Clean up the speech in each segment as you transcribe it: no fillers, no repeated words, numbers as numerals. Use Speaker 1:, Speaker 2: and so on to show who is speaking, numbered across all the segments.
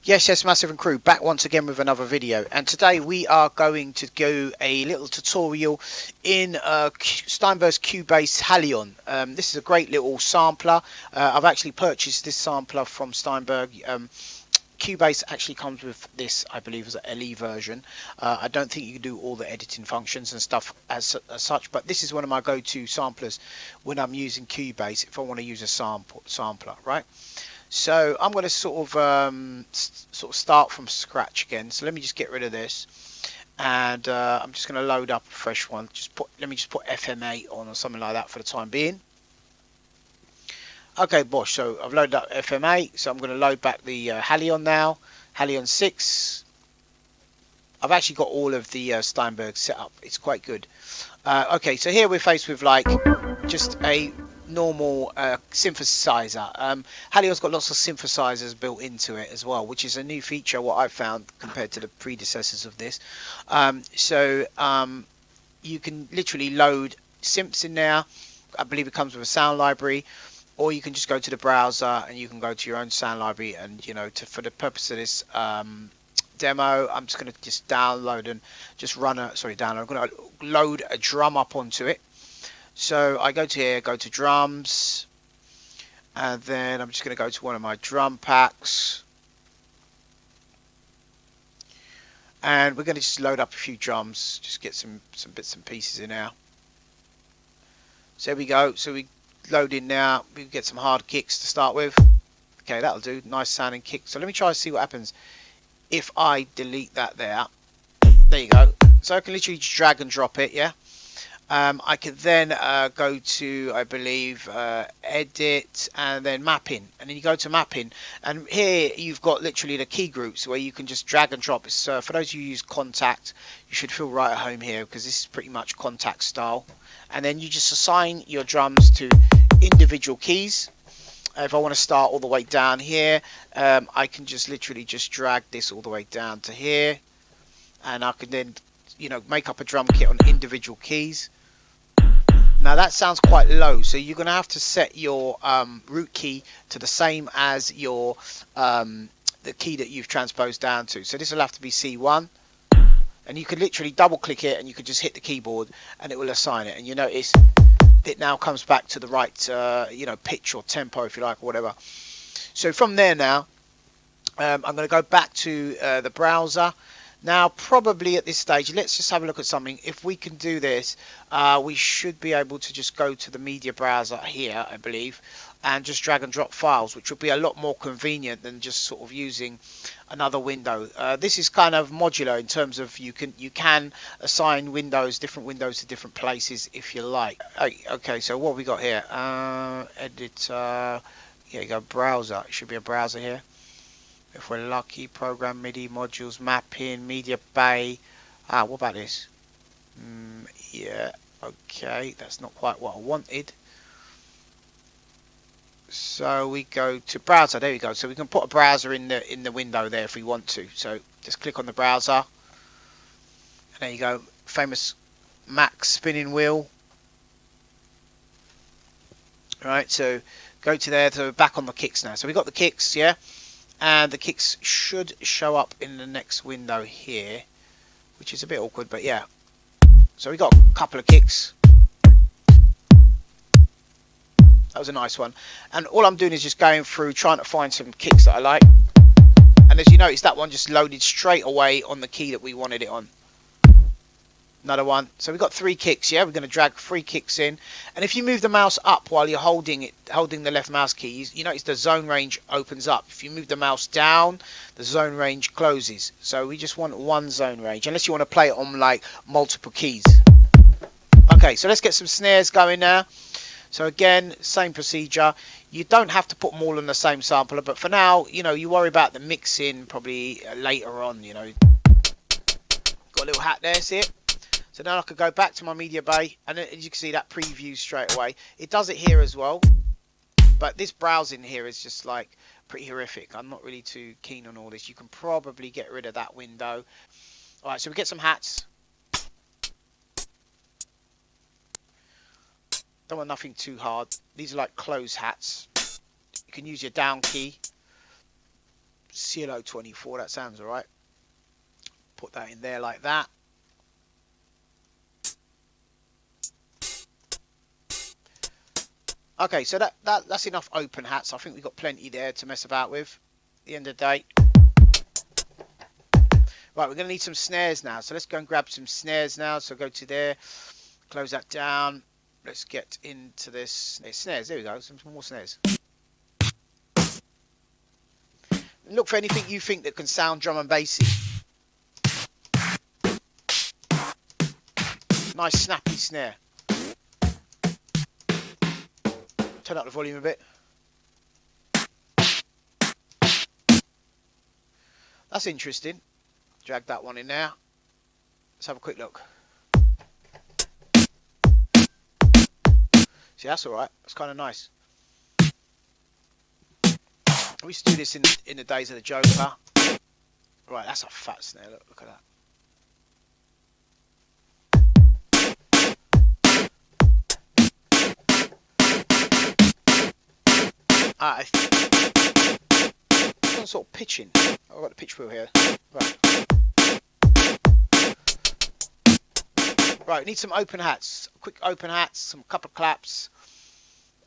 Speaker 1: Yes, Massive and Crew, back once again with another video, and today we are going to do a little tutorial in Steinberg's Cubase HALION. This is a great little sampler. I've actually purchased this sampler from Steinberg. Cubase actually comes with this, I believe, as an LE version. I don't think you can do all the editing functions and stuff as such, but this is one of my go-to samplers when I'm using Cubase if I want to use a sampler, right? So I'm going to sort of start from scratch again. So let me just get rid of this, and I'm just going to load up a fresh one. Let me just put FM8 on or something like that for the time being. Okay, boss. So I've loaded up FM8. So I'm going to load back the HALION now. HALION 6. I've actually got all of the Steinberg set up. It's quite good. Okay, so here we're faced with like just a normal synthesizer. HALION's got lots of synthesizers built into it as well, which is a new feature what I've found compared to the predecessors of this. You can literally load synths in there. I believe it comes with a sound library, or you can just go to the browser and you can go to your own sound library, and for the purpose of this demo, I'm just going to just download and just run a download. I'm going to load a drum up onto it. So I go to here, go to drums, and then I'm just going to go to one of my drum packs, and we're going to just load up a few drums, just get some bits and pieces in now. So there we go. So we load in now. We get some hard kicks to start with. Okay, that'll do. Nice sounding kick. So let me try to see what happens if I delete that there. There you go. So I can literally just drag and drop it, yeah. I can then go to, I believe, edit, and then mapping, and then you go to mapping, and here you've got literally the key groups where you can just drag and drop. It's, for those who use Contact, you should feel right at home here, because this is pretty much Contact style. And then you just assign your drums to individual keys. If I want to start all the way down here, I can just literally just drag this all the way down to here, and I can then make up a drum kit on individual keys. Now that sounds quite low, so you're going to have to set your root key to the same as your the key that you've transposed down to. So this will have to be C1, and you can literally double click it and you can just hit the keyboard and it will assign it, and you notice it now comes back to the right pitch or tempo, if you like, or whatever. So from there now, I'm going to go back to the browser. Now, probably at this stage, let's just have a look at something. If we can do this, we should be able to just go to the media browser here, I believe, and just drag and drop files, which will be a lot more convenient than just sort of using another window. This is kind of modular in terms of you can assign different windows to different places if you like. Okay, so what have we got here? Editor. Here you go, browser. It should be a browser here. If we're lucky, program MIDI modules, mapping, media bay. What about this? Yeah, okay, that's not quite what I wanted. So we go to browser. There we go. So we can put a browser in the window there if we want to. So just click on the browser, and there you go. Famous Mac spinning wheel. All right. So go to there. So back on the kicks now. So we got the kicks, yeah. And the kicks should show up in the next window here, which is a bit awkward, but yeah. So we got a couple of kicks. That was a nice one. And all I'm doing is just going through trying to find some kicks that I like. And as you notice, that one just loaded straight away on the key that we wanted it on. Another one. So we've got 3 kicks, yeah? We're going to drag 3 kicks in. And if you move the mouse up while you're holding the left mouse key, you notice the zone range opens up. If you move the mouse down, the zone range closes. So we just want one zone range, unless you want to play it on like multiple keys. Okay, so let's get some snares going now. So again, same procedure. You don't have to put them all on the same sampler, but for now, you worry about the mixing probably later on, Got a little hat there, see it? So now I could go back to my media bay, and as you can see, that previews straight away. It does it here as well, but this browsing here is just like pretty horrific. I'm not really too keen on all this. You can probably get rid of that window. All right, so we get some hats. Don't want nothing too hard. These are like close hats. You can use your down key. CLO 24, that sounds alright. Put that in there like that. Okay, so that's enough open hats. I think we've got plenty there to mess about with. At the end of the day. Right, we're going to need some snares now. So let's go and grab some snares now. So go to there, close that down. Let's get into this. Snares, there we go. Some more snares. Look for anything you think that can sound drum and bassy. Nice snappy snare. Turn up the volume a bit. That's interesting. Drag that one in there. Let's have a quick look. See, that's alright. That's kind of nice. We used to do this in the days of the Joker. Right, that's a fat snare. Look at that. Some sort of pitching. I've got the pitch wheel here. Right, we need some open hats. Quick open hats, some couple of claps.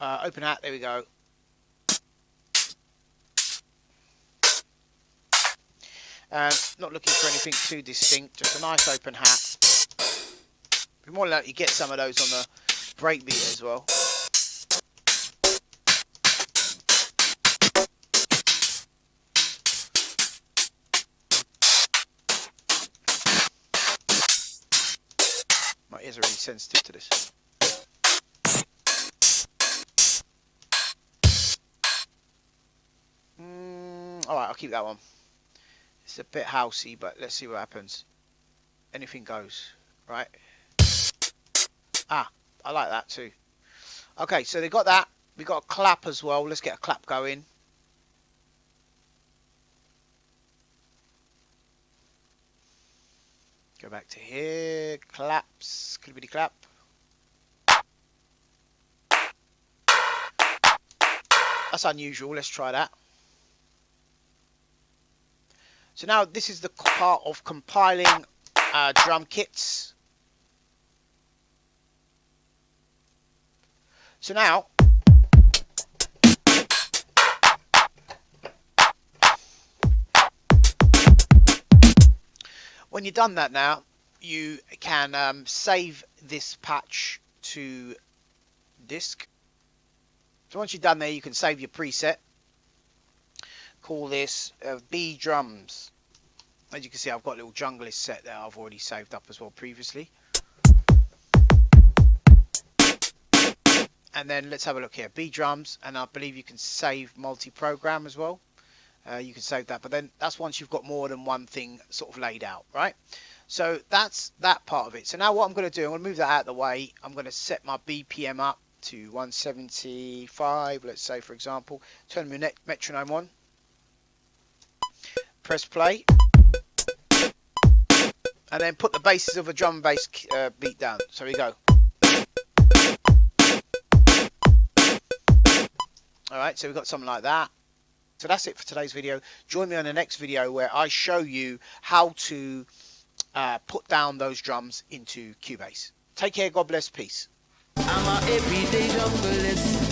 Speaker 1: Open hat, there we go. Not looking for anything too distinct, just a nice open hat. Be more likely to get some of those on the breakbeat as well. My ears are really sensitive to this. Alright, I'll keep that one. It's a bit housey, but let's see what happens. Anything goes, right? Ah, I like that too. Okay, so they got that. We got a clap as well. Let's get a clap going. Go back to here. Claps. Clippity clap. That's unusual. Let's try that. So now this is the part of compiling drum kits. So now when you've done that, now you can save this patch to disk. So once you're done there, you can save your preset. Call this B drums. As you can see, I've got a little junglist set there I've already saved up as well previously. And then let's have a look here. B drums, and I believe you can save multi-program as well. You can save that, but then that's once you've got more than one thing sort of laid out, right? So that's that part of it. So now what I'm going to do, I'm going to move that out of the way. I'm going to set my BPM up to 175, let's say, for example. Turn my metronome on. Press play. And then put the bases of a drum and bass beat down. So we go. Alright, so we've got something like that. So that's it for today's video. Join me on the next video where I show you how to put down those drums into Cubase. Take care, God bless, peace. I'm a everyday junglist.